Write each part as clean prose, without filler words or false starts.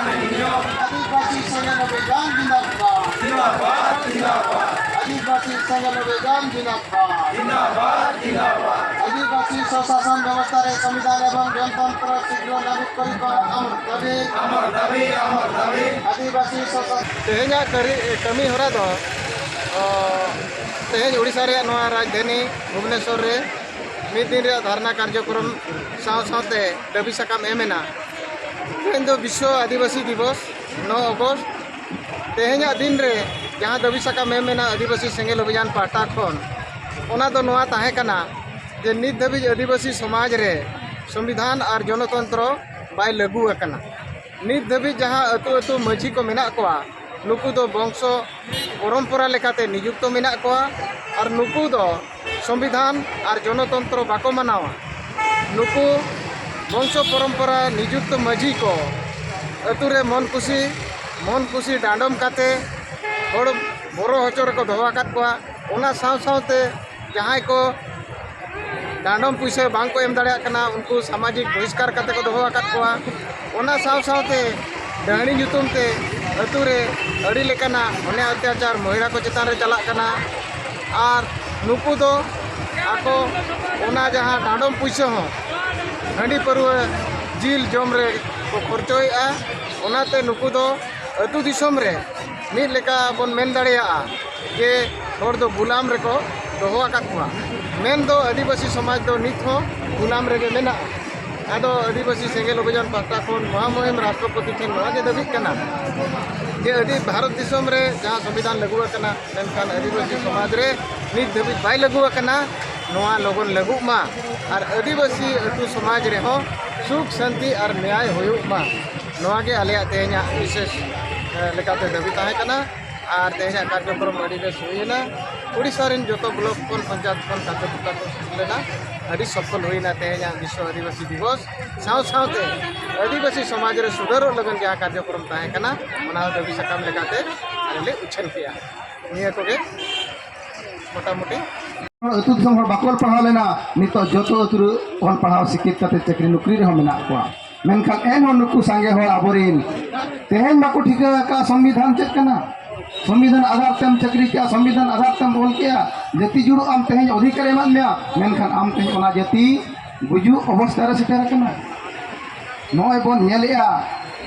आदिवासी संगठन अभियान जिंदाबाद आदिवासी संगठन अभियान जिंदाबाद आदिवासी स्वशासन व्यवस्था रे संविधान एवं गणतंत्र शीघ्र लागू करिबा अमर दाबी आदिवासी स्वशासन तेहेना कमी होरा दो तेहेन ओडिशा रे नवा राजधानी भुवनेश्वर रे मिद दिन रे धरना कार्यक्रम साथे दाबी साकाम एमेना तेहेन दो विश्व आदिवासी दिवस 9 अगस्त तेहेना दिन रे जहाँ दाबी साकाम एमेना आदिवासी सेंगेल अभियान पाटा खन ओना दो नवा ताहे कना जे नित धाबी आदिवासी समाज रे संविधान और जनतंत्र बाय लागू अकना नित धाबी जहाँ अतु अतु माझी को मेना कोआ नुकु दो वंश परंपरा लेकाते नियुक्त मेना कोआ और नुकु दो संविधान और जनतंत्र बाको मनावा नुकु वंश परंपरा नियुक्त माझी को अतुरे मन खुशी डांडम काते हर बड़ो हचर को दोहा काट कोआ ओना साथे जहाँ को डांडम पैसा बांग को एम दाड़ा कना उनको सामाजिक बहिष्कार करते को दोहो आकात कोआ ओना साथे डाणी ᱧᱩᱛᱩᱢ ते अतु रे अड़ी लेकाना अने अत्याचार महिला को चेतान रे चला कना और नुकु दो आको ओना जहाँ डांडम पैसा हो हांडी परुआ जिल जम रे को खर्चोया ओनाते नुकु दो अतु दिसम रे मिद लेका बन मेन दाड़िया जे हर दो गुलाम रे को दोहो आकात कोआ मेन दो आदिवासी समाज दो नित हो गुलाम रेगे मेना आदो आदिवासी सेंगेल अभियान पाटा खन महामहिम राष्ट्रपति ठेन नवागे दाबी कना जे आदि भारत दिसम रे जहाँ संविधान लागू कना मेनखान आदिवासी समाज रे नित धाबी बाय लागू कना नवा लगन लागू मा और आदिवासी अतु समाज रे हो सुख शांति और न्याय होयुक मा नवागे आलेया तेहेना विशेष लेकाते दाबी ताहे कना और तेहेना कार्यक्रम अड़ी बेस हुईना ओडिशा रेन जो ब्लॉक खन पंचायत खन कार्यकर्ता को लेना अड़ी सफल हुईना तेहेना विश्व आदिवासी दिवस साथे आदिवासी समाज रे सुधार लगन जहाँ कार्यक्रम ताहे कना ओना दाबी साकाम लेकाते आले उछल किया निया कोगे मोटामुटी अतु दिसम हर बाकोल पढ़ा लेना नित जो अतु हन पढ़ाव शिक्षित करते चाकरी नौकरी रे मेना कोआ मेनखान एन नुकु सांगे हर आबोरेन तेहेन बाको ठिका का संविधान चेक कना संविधान आधार तेम चाकरी किया संविधान आधार तेम बोल किया जति जुड़ो आम तेहेन अधिकार एमान मेया मेनखान आम तेहेन ओना जति गुजु अवस्था रे सेटर कना नय बन नेलेया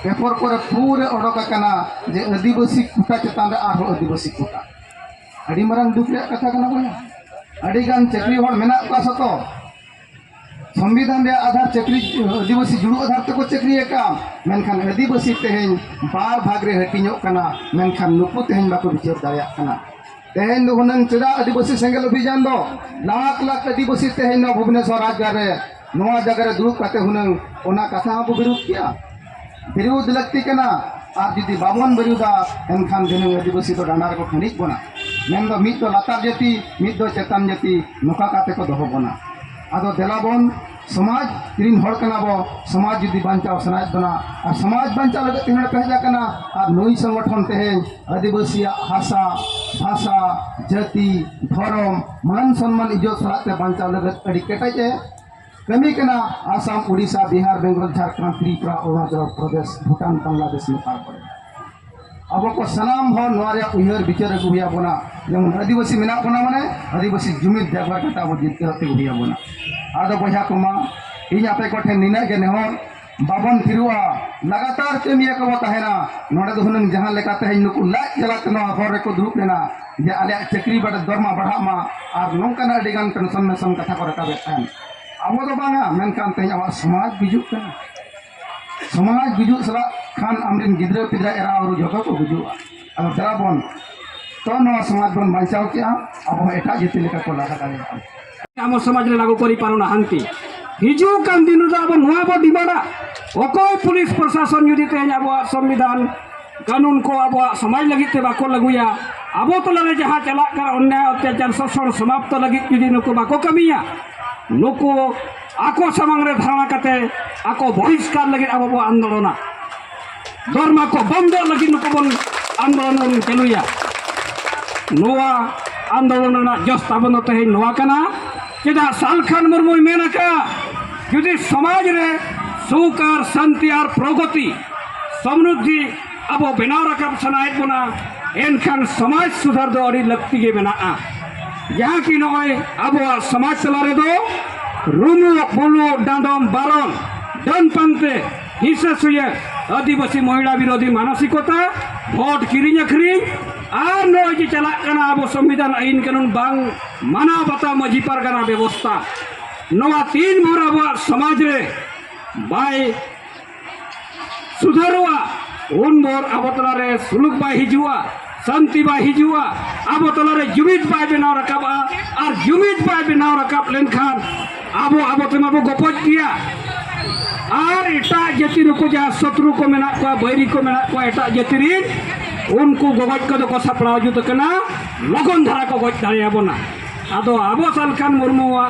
पेपर पर पूरे ओडक कना जे आदिवासी कोटा चेतान रे आरो आदिवासी कोटा अड़ी मरंग दुख रे कथा कना बोला अड़ी गान चाकरी हर मेना का सतो संविधान रे आधार चाकरी आदिवासी जुड़ो आधार तको चाकरी का मेनखान आदिवासी तेहेन बार भाग रे हटिño कना मेनखान नुकु तेहेन बाको विचार दाया कना तेहेन दो हुनंग चेदा आदिवासी सेंगेल अभियान दो लाख लाख आदिवासी तेहेन भुवनेश्वर राजगार रे नवा जगह रे दुरुब काते हुनंग ओना कथा को विरोध किया विरोध लगती कना और जुदी बाबन बरुदा एनखान दिनंग आदिवासी तो डांडार को खनिक बना मेन दो मिद दो लातार जाति मिद दो चेतान जाति नोका काते को दोहो बना आदो देलाबन समाज तीन हड़ कना बो समाज जुदी बांचाव सनाय बना और समाज बांचाव लगे तीन पहला कना और नई संगठन तेहेन आदिवासी भाषा भाषा जाति धर्म मान सम्मान इज्जत सलाते बांचाव लगे अड़ी केटाचे कमी कना आसाम उड़ीसा बिहार बेंगल झारखंड त्रिपुरा अरुणाचल प्रदेश भूटान बांग्लादेश नेपाल पर अब को सनाम हर नवारे उहर विचार को हुआ बना जेमन आदिवासी मेना बना माने आदिवासी जुमिद जागवा कटा अब जितते होते हुआ बना आदो बहा कुमा इन आपे को ठे निना के नेहर बाबन फिरुआ लगातार कमिया को तहेना नोडे दो हुनंग जहां लेकाते है नुकु लाज जलाते न हर को दुरुप लेना जे आले चाकरी बड़ दरमा बढ़ा मा और नोंकना अडिगान टेंशन में सम कथा को रकाबे तान अब तो बांगा मेनकान तेज आवा समाज बिजुक समाज बिजुक सला खान आमरिन गिद्रा पिद्रा एरा और जगह को बिजुआ अब दराबन तो नवा समाज बन बांचाव किया अब एटा जति लेका को लागा दाले आम समाज रे लागू करी पारुना हांती हिजू कान दिन अब नवा बो डिमांडा ओकोय पुलिस प्रशासन जुदी तेज अब संविधान कानून को अब समाज लगी ते बाको लगुया अब तो लगे जहाँ चला कर अन्याय अत्याचार शोषण समाप्त लगी जुदी नुको बाको कमिया नुको आको समंग रे धारणा कते आको बहिष्कार लगी अब आंदोलना धर्म को बंद लगी नुको बन आंदोलन चलुया नोआ आंदोलन जस ताबन तेहेन नोआ कना चेदा सालखान मुर्मू मेना का जुदी समाज रे सुख और शांति और प्रगति समृद्धि अब बनाव रकाब सनायत बना एनखान समाज सुधार दो अड़ी लगती के बना जहाँ की नॉय अब समाज चला रहे दो रूमो बोलो डांडम बारन डन पंते हिस्सा सुये आदिवासी महिला विरोधी मानसिकता भोट किरिंग अखरिंग और नॉय जी चला करना अब संविधान आईन कानून बांग माना बता मजी पारगाना व्यवस्था नवा 3 भर अब समाज रे बाय सुधारवा उन भर अब तलारे सुलुक बाय हिजुआ शांति बाय हिजुआ अब तलारे जुमिद बाय बनाव रकाबा और जुमिद बाय बनाव रकाब लेनखान अब तुम अब गपज दिया और एटा जाति को जहाँ शत्रु को मेना को बैरी को मेना को एटा जाति उनको गगज को सापड़ा जुत कना लगन धारा को गज दाड़े बना आदो अब सालखान मुर्मुआ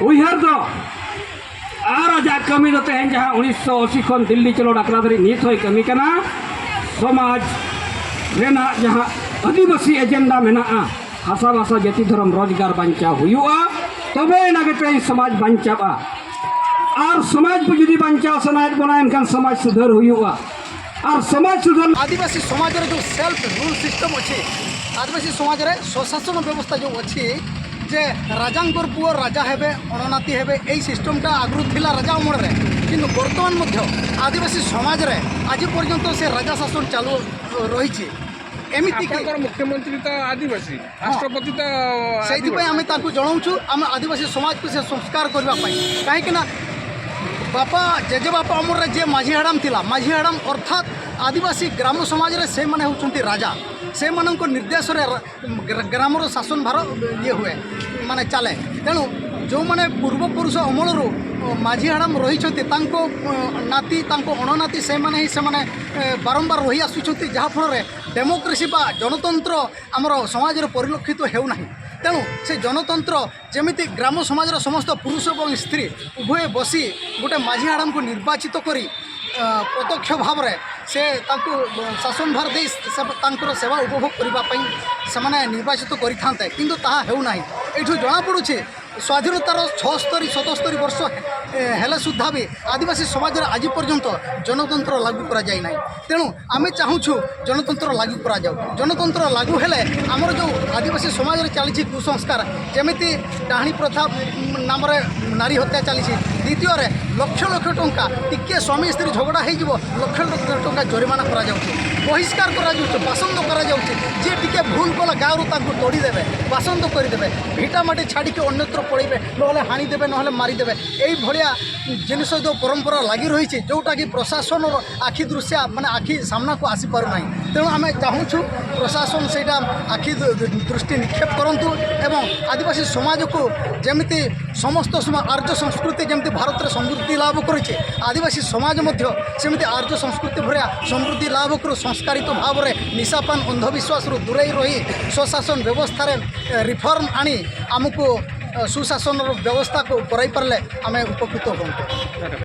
उइहर दो और आजा कमी दो तेहन जहाँ 1980 खन दिल्ली चलो डाकरा दरी नित होय कमी कना समाज रेना जहाँ आदिवासी एजेंडा मेना हासा भाषा जाति धर्म रोजगार बांचा हुआ तबे नागे समाज बांचा और समाज को जुदी बांचा सनायत बना एनखान समाज सुधार हुआ और समाज सुधार आदिवासी समाज रे जो सेल्फ रूल सिस्टम अच्छे आदिवासी समाज रे स्वशासन व्यवस्था जो अच्छी जे राजांकर पुओ राजा हेबे अणनाती हेबे एई सिस्टमटा आगु थिला राजा अमर रे किंतु वर्तमान मध्य आदिवासी समाज रे आज पर्यंत से राजा शासन चालू रही एमिति मुख्यमंत्री तो आदिवासी राष्ट्रपति तो से आम जनाऊँ आम आदिवासी समाज को से संस्कार करने कहीं बापा जेजे बापा अमर जे माझी हाड़ाम थिला माझी हाड़ाम अर्थात आदिवासी ग्राम समाज रे से माने होचुंती राजा से मानक निर्देश ग्रामर शासन भार ये हुए माने चले तेणु जो माने पूर्वपुरुष अमलरू माझी हाड़ाम रही नाती अणनाती से माने ही से माने बारंबार रही आसुंच जहाँफल डेमोक्रेसी बा जनतंत्र आमर समाज परिलक्षित होना तेणु से जनतंत्र जमीती ग्राम समाज समस्त पुरुष और स्त्री उभय बसी गोटे माझी हाड़ाम को निर्वाचित करी प्रत्यक्ष भाव से शासन भार दे सेवा उपभोग करने निर्वाचित करते किंतु ताहा हेउना एठू जना पड़ुछे स्वाधीनतार 76-77 वर्ष हेले सुधा भी आदिवासी समाज आज पर्यंत जनतंत्र लागू करा जाय नाही तेणु आमे चाहूँ जनतंत्र लागू करा जाऊ जनतंत्र लागू हेले आमर जो आदिवासी समाज रे चली कुसंस्कार जमीती डाणी प्रथा नाम नारी हत्या चली द्वितीय लक्ष लक्ष टंका टिके स्वामी स्त्री झगड़ा हो लक्ष लक्ष टंका जरिमाना करा जाउछे बहिष्कार करा जाउछे बासंद करा जाउछे जे टिके भूल कला गाँव तांको तोड़ी देबे बासंद करदेबे भिटा माटी छाड़ी अन्यत्र पड़े ना हाणीदेवे ना मारिदेवे यही भाया जिनस जो परंपरा लगी रही जोटा कि प्रशासन आखि दृश्य माने आखि सामना को आसी पारना तेणु आम चाहूँ प्रशासन से आखि दृष्टि निक्षेप करूँ एवं आदिवासी समाज को जमीती समस्त आर्य संस्कृति जमी भारत में समृद्धि लाभ करें आदिवासी समाज सेमती आर्य संस्कृति भरिया समृद्धि लाभ करू संस्कारित भाव में निशापान अंधविश्वास दूरे रही स्वशासन व्यवस्था रिफॉर्म आनी आमको सुशासन व्यवस्था को कराई पारे आम उपकृत हों।